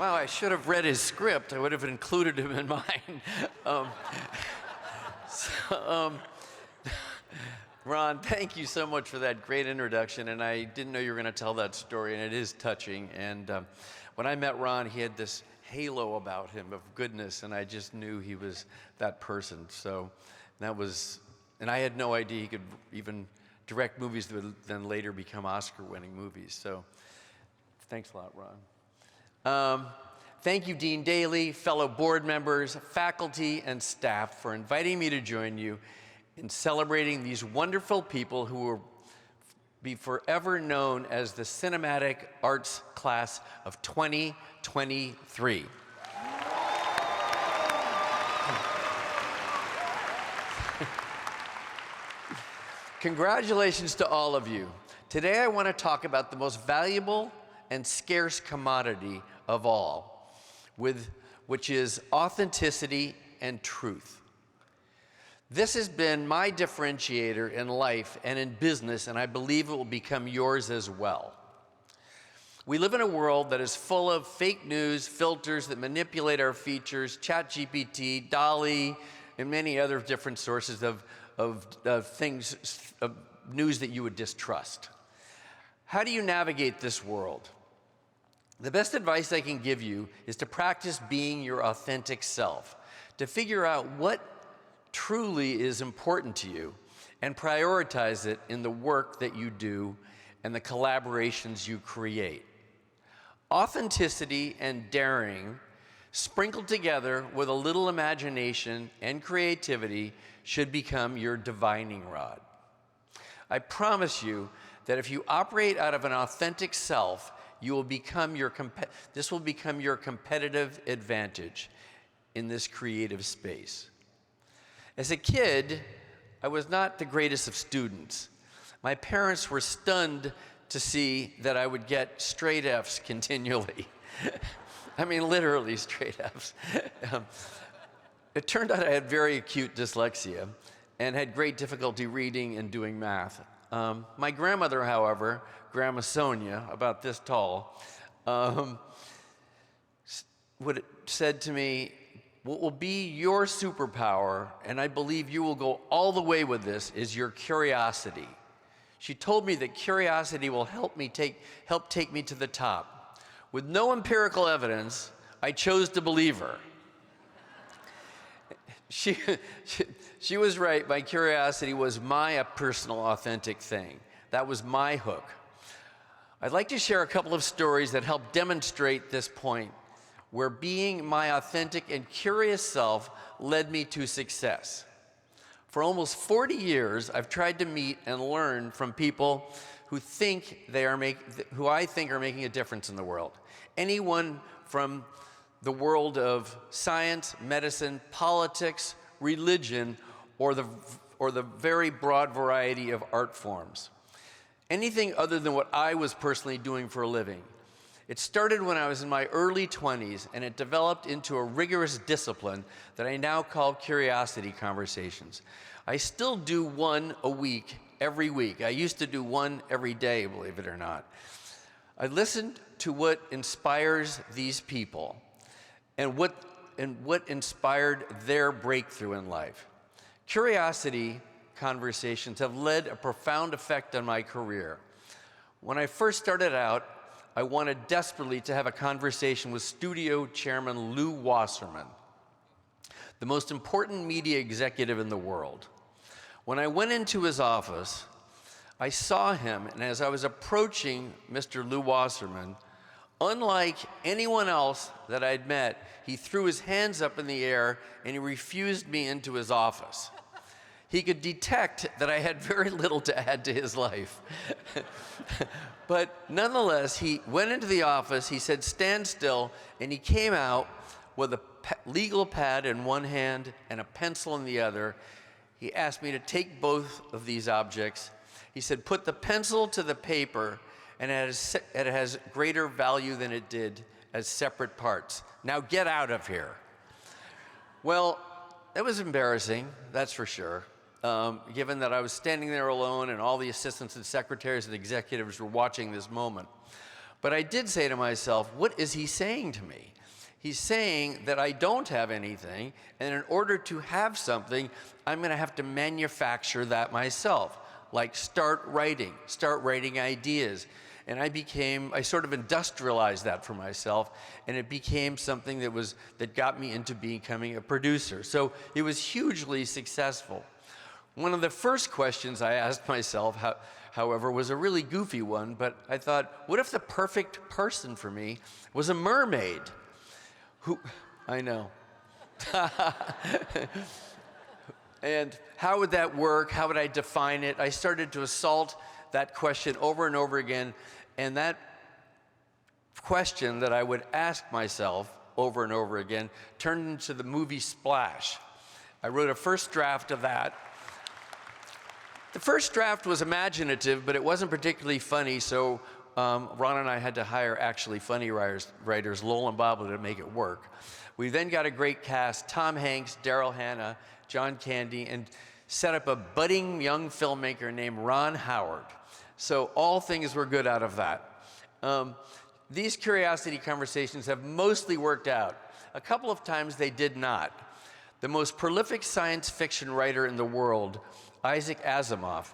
Wow, I should have read his script. I would have included him in mine. Ron, thank you so much for that great introduction, and I didn't know you were going to tell that story, and it is touching. And when I met Ron, he had this halo about him of goodness, and I just knew he was that person. So that was, and I had no idea he could even direct movies that would then later become Oscar-winning movies. So thanks a lot, Ron. Thank you, Dean Daly, fellow board members, faculty, and staff for inviting me to join you in celebrating these wonderful people who will be forever known as the Cinematic Arts Class of 2023. Congratulations to all of you. Today I want to talk about the most valuable and scarce commodity of all, which is authenticity and truth. This has been my differentiator in life and in business, and I believe it will become yours as well. We live in a world that is full of fake news, filters that manipulate our features, ChatGPT, DALL-E, and many other different sources of news that you would distrust. How do you navigate this world? The best advice I can give you is to practice being your authentic self, to figure out what truly is important to you and prioritize it in the work that you do and the collaborations you create. Authenticity and daring, sprinkled together with a little imagination and creativity, should become your divining rod. I promise you that if you operate out of an authentic self, you will become this will become your competitive advantage in this creative space. As a kid, I was not the greatest of students. My parents were stunned to see that I would get straight Fs continually. I mean, literally straight Fs. It turned out I had very acute dyslexia and had great difficulty reading and doing math. My grandmother, however, Grandma Sonia, about this tall, said to me, "What will be your superpower, and I believe you will go all the way with this, is your curiosity." She told me that curiosity will help take me to the top. With no empirical evidence, I chose to believe her. She was right. My curiosity was my personal authentic thing. That was my hook. I'd like to share a couple of stories that help demonstrate this point, where being my authentic and curious self led me to success. For almost 40 years, I've tried to meet and learn from people who I think are making a difference in the world. Anyone from the world of science, medicine, politics, religion, or the very broad variety of art forms. Anything other than what I was personally doing for a living. It started when I was in my early 20s, and it developed into a rigorous discipline that I now call curiosity conversations. I still do one a week, every week. I used to do one every day, believe it or not. I listened to what inspires these people and what inspired their breakthrough in life. Curiosity conversations have led a profound effect on my career. When I first started out, I wanted desperately to have a conversation with studio chairman Lew Wasserman, the most important media executive in the world. When I went into his office, I saw him, and as I was approaching Mr. Lew Wasserman, unlike anyone else that I'd met, he threw his hands up in the air and he refused me into his office. He could detect that I had very little to add to his life. But nonetheless, he went into the office, he said, "Stand still," and he came out with a legal pad in one hand and a pencil in the other. He asked me to take both of these objects. He said, "Put the pencil to the paper, and it has greater value than it did as separate parts. Now get out of here." Well, that was embarrassing, that's for sure. Given that I was standing there alone and all the assistants and secretaries and executives were watching this moment. But I did say to myself, what is he saying to me? He's saying that I don't have anything, and in order to have something, I'm going to have to manufacture that myself. Like start writing ideas. And I sort of industrialized that for myself, and it became something that got me into becoming a producer. So it was hugely successful. One of the first questions I asked myself, however, was a really goofy one, but I thought, what if the perfect person for me was a mermaid? I know. And how would that work? How would I define it? I started to assault that question over and over again, and that question that I would ask myself over and over again turned into the movie Splash. I wrote a first draft of that. The first draft was imaginative, but it wasn't particularly funny, so Ron and I had to hire actually funny writers, Lowell and Bob, to make it work. We then got a great cast, Tom Hanks, Daryl Hannah, John Candy, and set up a budding young filmmaker named Ron Howard. So all things were good out of that. These curiosity conversations have mostly worked out. A couple of times they did not. The most prolific science fiction writer in the world, Isaac Asimov,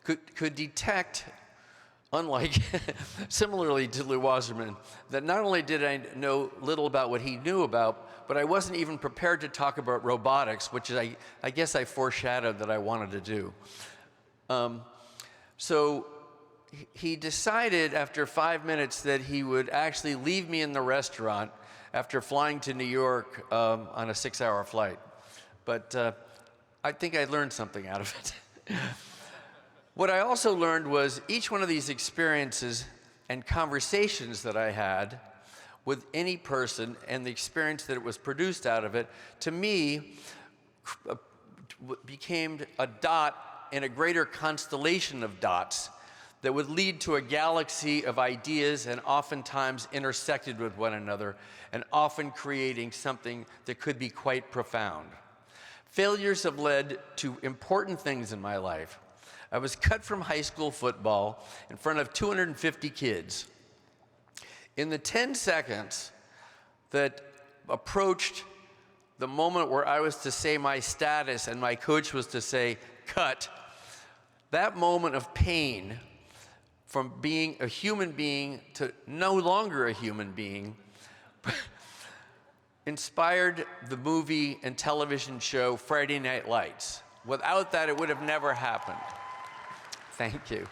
could detect, similarly to Lew Wasserman, that not only did I know little about what he knew about, but I wasn't even prepared to talk about robotics, which I guess I foreshadowed that I wanted to do. So he decided after 5 minutes that he would actually leave me in the restaurant after flying to New York on a 6-hour flight. But I think I learned something out of it. What I also learned was each one of these experiences and conversations that I had with any person and the experience that it was produced out of it, to me, became a dot in a greater constellation of dots that would lead to a galaxy of ideas and oftentimes intersected with one another and often creating something that could be quite profound. Failures have led to important things in my life. I was cut from high school football in front of 250 kids. In the 10 seconds that approached the moment where I was to say my status and my coach was to say, cut, that moment of pain from being a human being to no longer a human being inspired the movie and television show Friday Night Lights. Without that, it would have never happened. Thank you.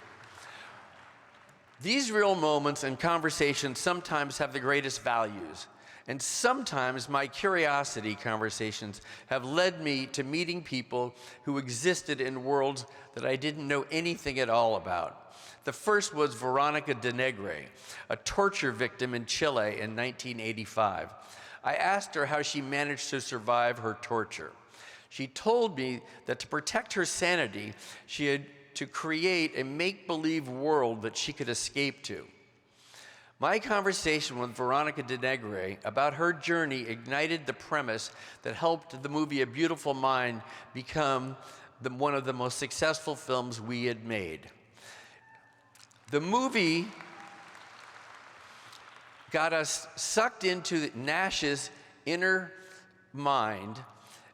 These real moments and conversations sometimes have the greatest values, and sometimes my curiosity conversations have led me to meeting people who existed in worlds that I didn't know anything at all about. The first was Veronica de Negre, a torture victim in Chile in 1985. I asked her how she managed to survive her torture. She told me that to protect her sanity, she had to create a make-believe world that she could escape to. My conversation with Veronica de Negre about her journey ignited the premise that helped the movie A Beautiful Mind become one of the most successful films we had made. The movie got us sucked into Nash's inner mind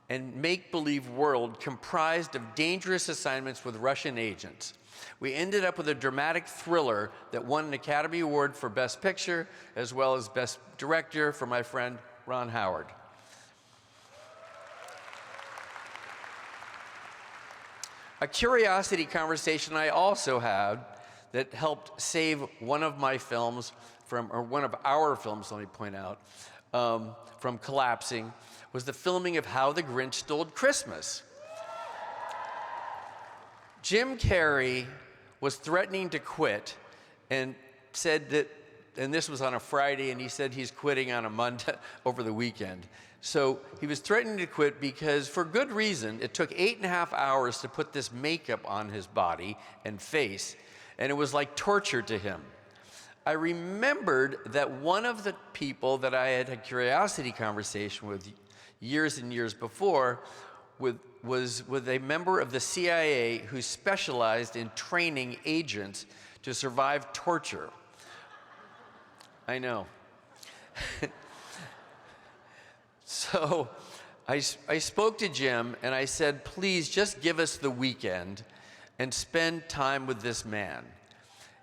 and make-believe world comprised of dangerous assignments with Russian agents. We ended up with a dramatic thriller that won an Academy Award for Best Picture, as well as Best Director for my friend Ron Howard. A curiosity conversation I also had that helped save one of my films one of our films, let me point out, from collapsing, was the filming of How the Grinch Stole Christmas. Jim Carrey was threatening to quit and said that, and this was on a Friday, and he said he's quitting on a Monday over the weekend. So he was threatening to quit because, for good reason, it took 8.5 hours to put this makeup on his body and face, and it was like torture to him. I remembered that one of the people that I had a curiosity conversation with years and years before was with a member of the CIA who specialized in training agents to survive torture. I know. So I spoke to Jim and I said, please just give us the weekend and spend time with this man.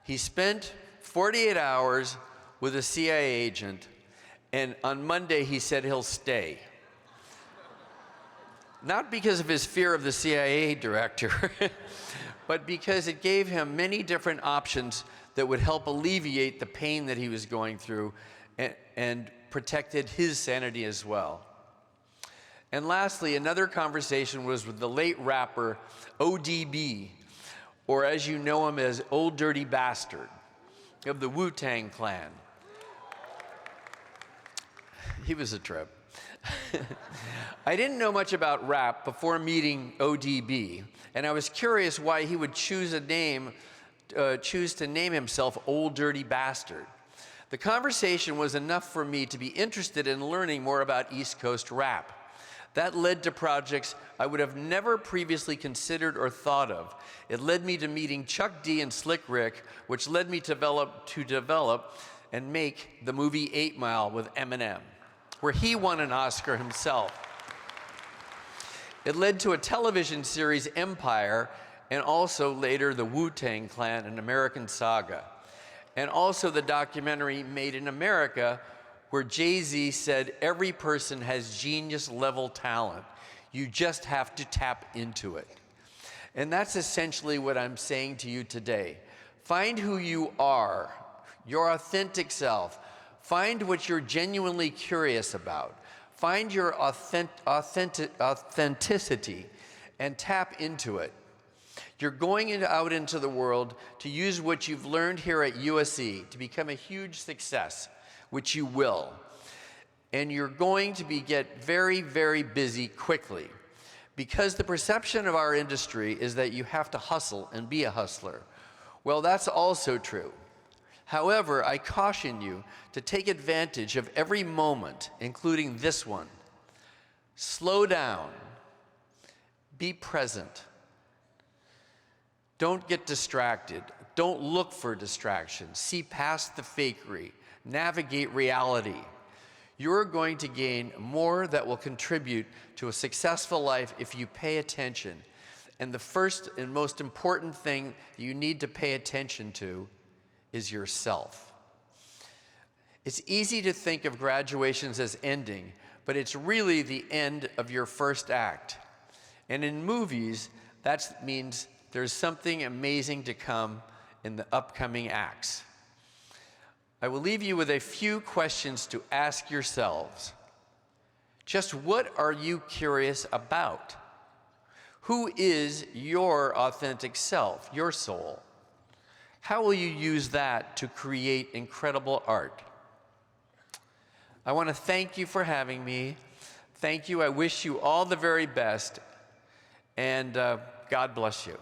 He spent 48 hours with a CIA agent, and on Monday he said he'll stay. Not because of his fear of the CIA director, but because it gave him many different options that would help alleviate the pain that he was going through and protected his sanity as well. And lastly, another conversation was with the late rapper ODB, or as you know him as Old Dirty Bastard, of the Wu-Tang Clan. He was a trip. I didn't know much about rap before meeting ODB, and I was curious why he would choose to name himself Old Dirty Bastard. The conversation was enough for me to be interested in learning more about East Coast rap. That led to projects I would have never previously considered or thought of. It led me to meeting Chuck D and Slick Rick, which led me to develop and make the movie 8 Mile with Eminem, where he won an Oscar himself. It led to a television series, Empire, and also later the Wu-Tang Clan, an American saga. And also the documentary Made in America, where Jay-Z said every person has genius-level talent. You just have to tap into it. And that's essentially what I'm saying to you today. Find who you are, your authentic self. Find what you're genuinely curious about. Find your authenticity and tap into it. You're going out into the world to use what you've learned here at USC to become a huge success, which you will. And you're going to get very, very busy quickly, because the perception of our industry is that you have to hustle and be a hustler. Well, that's also true. However, I caution you to take advantage of every moment, including this one. Slow down. Be present. Don't get distracted. Don't look for distractions. See past the fakery. Navigate reality. You're going to gain more that will contribute to a successful life if you pay attention. And the first and most important thing you need to pay attention to is yourself. It's easy to think of graduations as ending, but it's really the end of your first act. And in movies, that means there's something amazing to come in the upcoming acts. I will leave you with a few questions to ask yourselves. Just what are you curious about? Who is your authentic self, your soul? How will you use that to create incredible art? I want to thank you for having me. Thank you. I wish you all the very best, and God bless you.